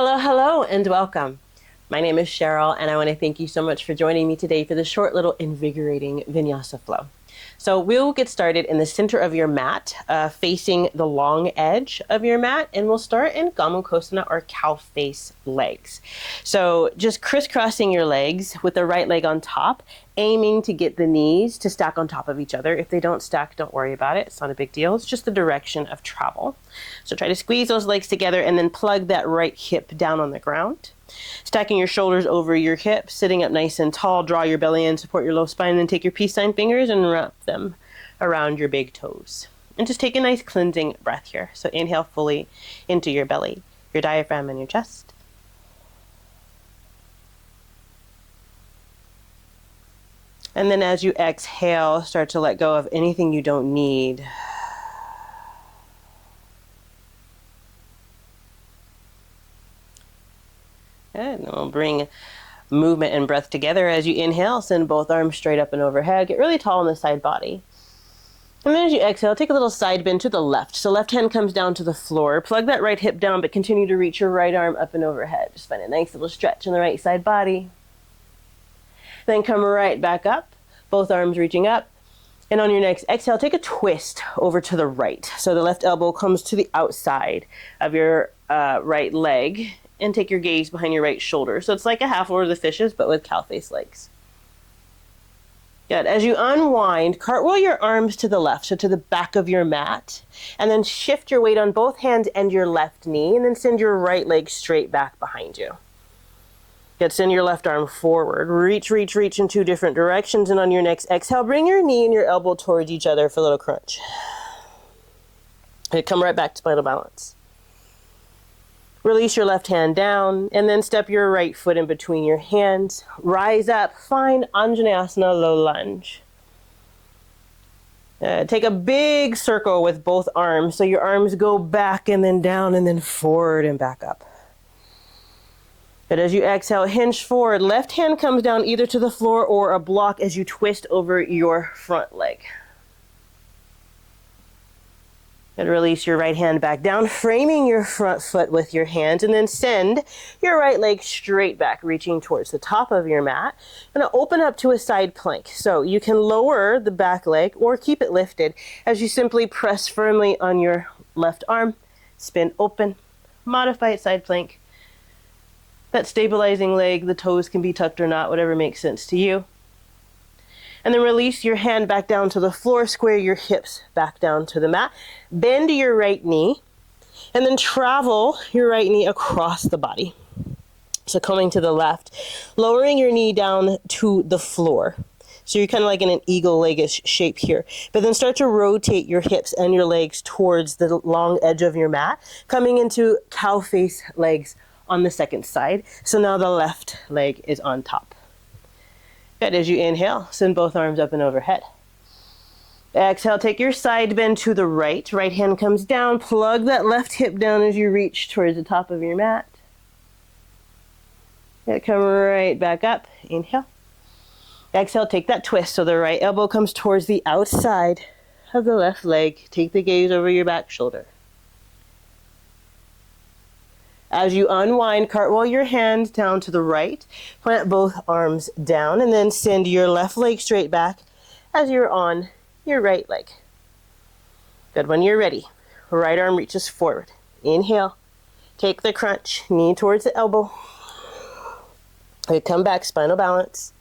Hello, hello, and welcome. My name is Charyl, and I want to thank you so much for joining me today for this short little invigorating vinyasa flow. So we'll get started in the center of your mat, facing the long edge of your mat, and we'll start in Gomu-Kosana or cow face legs. So just crisscrossing your legs with the right leg on top, aiming to get the knees to stack on top of each other. If they don't stack, don't worry about it. It's not a big deal. It's just the direction of travel. So try to squeeze those legs together and then plug that right hip down on the ground. Stacking your shoulders over your hips, sitting up nice and tall, draw your belly in, support your low spine, and then take your peace sign fingers and wrap them around your big toes. And just take a nice cleansing breath here. So inhale fully into your belly, your diaphragm, and your chest. And then as you exhale, start to let go of anything you don't need. Good. And we'll bring movement and breath together. As you inhale, send both arms straight up and overhead. Get really tall in the side body. And then as you exhale, take a little side bend to the left. So left hand comes down to the floor. Plug that right hip down, but continue to reach your right arm up and overhead. Just find a nice little stretch in the right side body. Then come right back up, both arms reaching up. And on your next exhale, take a twist over to the right. So the left elbow comes to the outside of your right leg. And take your gaze behind your right shoulder. So it's like a half Lord of the Fishes, but with cow face legs. Good. As you unwind, cartwheel your arms to the left, so to the back of your mat. And then shift your weight on both hands and your left knee. And then send your right leg straight back behind you. Good. Send your left arm forward. Reach, reach, reach in two different directions. And on your next exhale, bring your knee and your elbow towards each other for a little crunch. Okay, come right back to spinal balance. Release your left hand down and then step your right foot in between your hands. Rise up, find Anjaneyasana low lunge. Take a big circle with both arms. So your arms go back and then down and then forward and back up. But as you exhale, hinge forward. Left hand comes down either to the floor or a block as you twist over your front leg. And release your right hand back down, framing your front foot with your hands, and then send your right leg straight back, reaching towards the top of your mat. And open up to a side plank. So you can lower the back leg or keep it lifted as you simply press firmly on your left arm, spin open, modified side plank. That stabilizing leg, the toes can be tucked or not, whatever makes sense to you. And then release your hand back down to the floor, square your hips back down to the mat. Bend your right knee, and then travel your right knee across the body. So coming to the left, lowering your knee down to the floor. So you're kind of like in an eagle-leg-ish shape here. But then start to rotate your hips and your legs towards the long edge of your mat, coming into cow face legs on the second side. So now the left leg is on top. Good. As you inhale, send both arms up and overhead. Exhale, take your side bend to the right. Right hand comes down. Plug that left hip down as you reach towards the top of your mat. Good. Come right back up. Inhale. Exhale, take that twist. So the right elbow comes towards the outside of the left leg. Take the gaze over your back shoulder. As you unwind, cartwheel your hands down to the right, plant both arms down, and then send your left leg straight back as you're on your right leg. Good. When you're ready, right arm reaches forward. Inhale, take the crunch, knee towards the elbow. Okay, come back, spinal balance.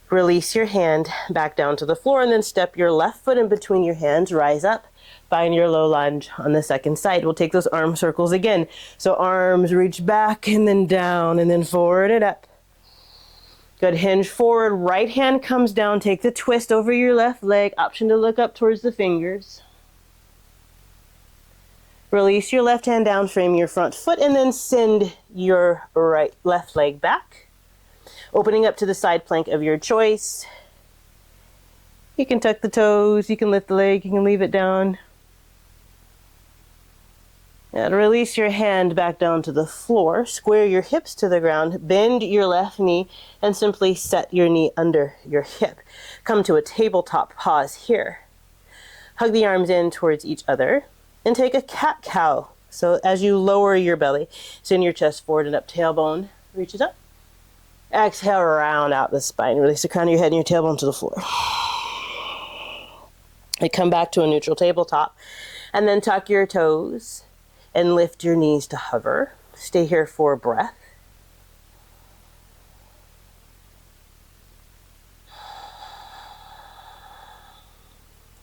Release your hand back down to the floor, and then step your left foot in between your hands, rise up. Find your low lunge on the second side. We'll take those arm circles again. So arms reach back and then down and then forward and up. Good. Hinge forward. Right hand comes down. Take the twist over your left leg. Option to look up towards the fingers. Release your left hand down. Frame your front foot and then send your left leg back. Opening up to the side plank of your choice. You can tuck the toes. You can lift the leg. You can leave it down. And release your hand back down to the floor. Square your hips to the ground. Bend your left knee and simply set your knee under your hip. Come to a tabletop pause here. Hug the arms in towards each other and take a cat-cow So as you lower your belly, send your chest forward and up, tailbone reaches up. Exhale, round out the spine. Release the crown of your head and your tailbone to the floor. And come back to a neutral tabletop. And then tuck your toes and lift your knees to hover. Stay here for a breath.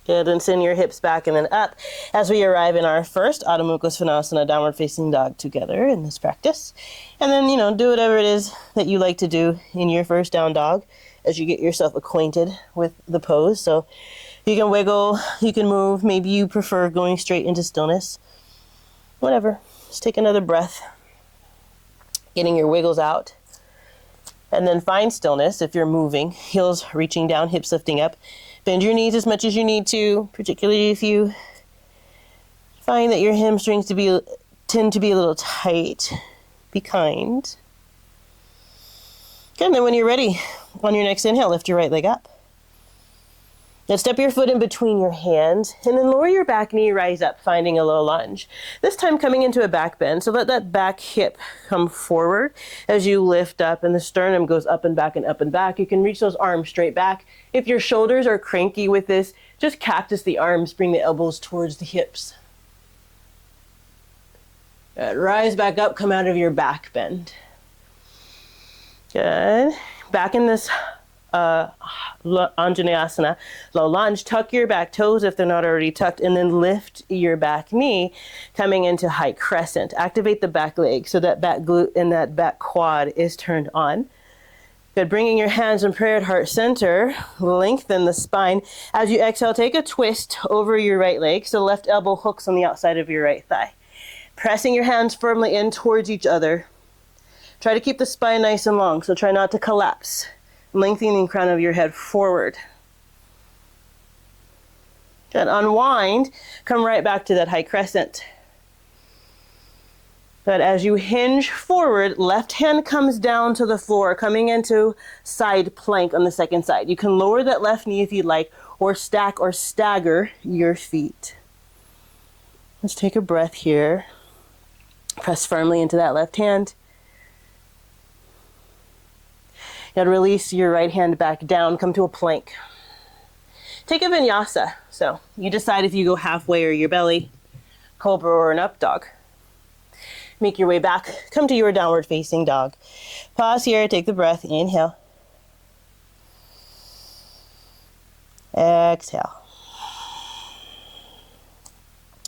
Good, and send your hips back and then up as we arrive in our first Adho Mukha Svanasana, downward facing dog together in this practice. And then, do whatever it is that you like to do in your first down dog as you get yourself acquainted with the pose. So you can wiggle, you can move, maybe you prefer going straight into stillness. Whatever, just take another breath, getting your wiggles out. And then find stillness if you're moving, heels reaching down, hips lifting up. Bend your knees as much as you need to, particularly if you find that your hamstrings tend to be a little tight. Be kind. Good, and then when you're ready, on your next inhale, lift your right leg up. Now step your foot in between your hands, and then lower your back knee, rise up, finding a low lunge. This time coming into a back bend, so let that back hip come forward as you lift up, and the sternum goes up and back and up and back. You can reach those arms straight back. If your shoulders are cranky with this, just cactus the arms, bring the elbows towards the hips. Good. Rise back up, come out of your back bend. Good. Back in this Anjaneyasana, low lunge, tuck your back toes if they're not already tucked, and then lift your back knee, coming into high crescent. Activate the back leg so that back glute and that back quad is turned on. Good, bringing your hands in prayer at heart center, lengthen the spine. As you exhale, take a twist over your right leg, so left elbow hooks on the outside of your right thigh. Pressing your hands firmly in towards each other. Try to keep the spine nice and long, so try not to collapse. Lengthening the crown of your head forward. Good. Unwind. Come right back to that high crescent. Good. As you hinge forward, left hand comes down to the floor, coming into side plank on the second side. You can lower that left knee if you'd like, or stack or stagger your feet. Let's take a breath here. Press firmly into that left hand. Now release your right hand back down, come to a plank. Take a vinyasa. So you decide if you go halfway or your belly, cobra or an up dog. Make your way back, come to your downward facing dog. Pause here, take the breath, inhale. Exhale.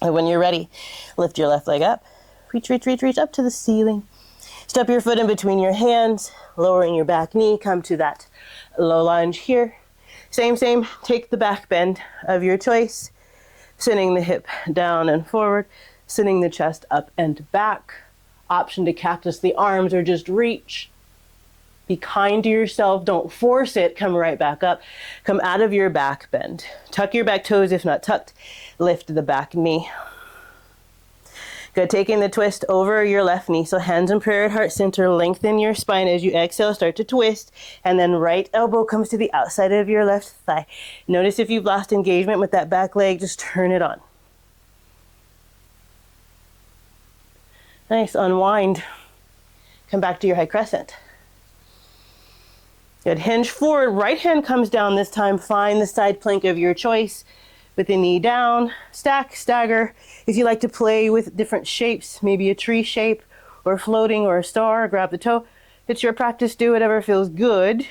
And when you're ready, lift your left leg up. Reach up to the ceiling. Step your foot in between your hands, lowering your back knee, come to that low lunge here. Same, take the back bend of your choice, sending the hip down and forward, sending the chest up and back. Option to cactus the arms or just reach. Be kind to yourself, don't force it, come right back up. Come out of your back bend. Tuck your back toes if not tucked, lift the back knee. Good, taking the twist over your left knee. So hands in prayer at heart center, lengthen your spine as you exhale, start to twist, and then right elbow comes to the outside of your left thigh. Notice if you've lost engagement with that back leg, just turn it on. Nice, unwind. Come back to your high crescent. Good, hinge forward, right hand comes down this time, find the side plank of your choice. With the knee down, stack, stagger. If you like to play with different shapes, maybe a tree shape or floating or a star, grab the toe. It's your practice, do whatever feels good.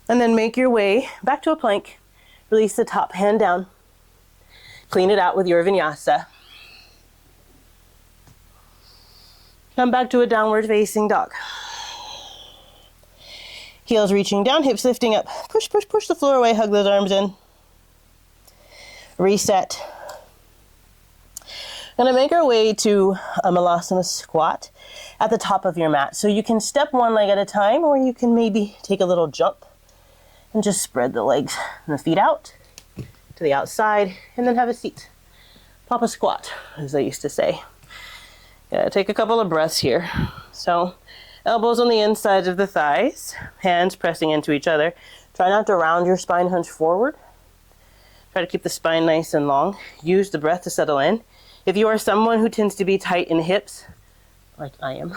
And then make your way back to a plank. Release the top hand down. Clean it out with your vinyasa. Come back to a downward facing dog. Heels reaching down, hips lifting up. Push the floor away, hug those arms in. Reset. Gonna make our way to a Malasana squat at the top of your mat. So you can step one leg at a time, or you can maybe take a little jump and just spread the legs and the feet out to the outside, and then have a seat. Papa squat, as they used to say. Gonna take a couple of breaths here. So elbows on the insides of the thighs, hands pressing into each other. Try not to round your spine, hunch forward. Try to keep the spine nice and long. Use the breath to settle in. If you are someone who tends to be tight in hips, like I am,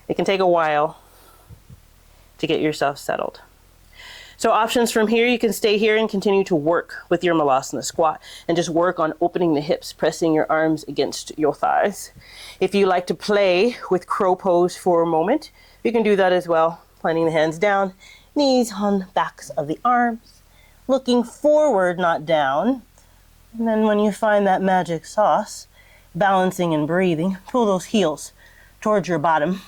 it can take a while to get yourself settled. So options from here, you can stay here and continue to work with your malasana squat and just work on opening the hips, pressing your arms against your thighs. If you like to play with crow pose for a moment, you can do that as well. Planting the hands down, knees on the backs of the arms, looking forward, not down. And then when you find that magic sauce, balancing and breathing, pull those heels towards your bottom.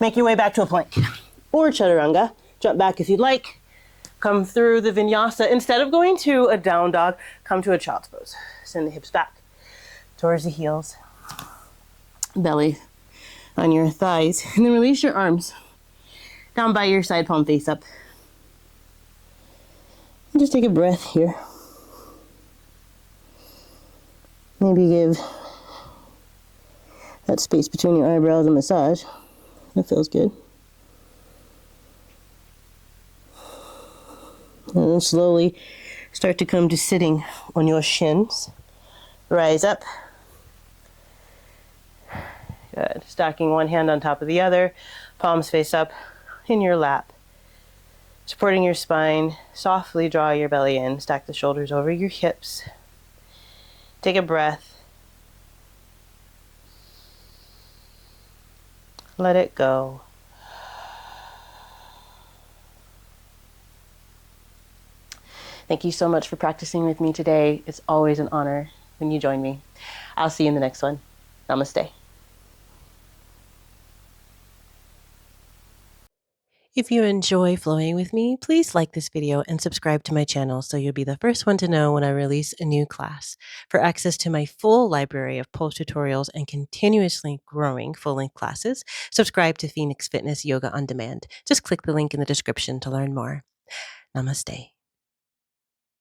Make your way back to a plank or chaturanga. Jump back if you'd like. Come through the vinyasa. Instead of going to a down dog, come to a child's pose. Send the hips back towards the heels. Belly on your thighs. And then release your arms down by your side, palm face up. And just take a breath here. Maybe give that space between your eyebrows a massage. That feels good. And then slowly start to come to sitting on your shins. Rise up. Good. Stacking one hand on top of the other. Palms face up in your lap. Supporting your spine. Softly draw your belly in. Stack the shoulders over your hips. Take a breath. Let it go. Thank you so much for practicing with me today. It's always an honor when you join me. I'll see you in the next one. Namaste. If you enjoy flowing with me, please like this video and subscribe to my channel so you'll be the first one to know when I release a new class. For access to my full library of pose tutorials and continuously growing full-length classes, subscribe to Phoenix Fitness Yoga on Demand. Just click the link in the description to learn more. Namaste.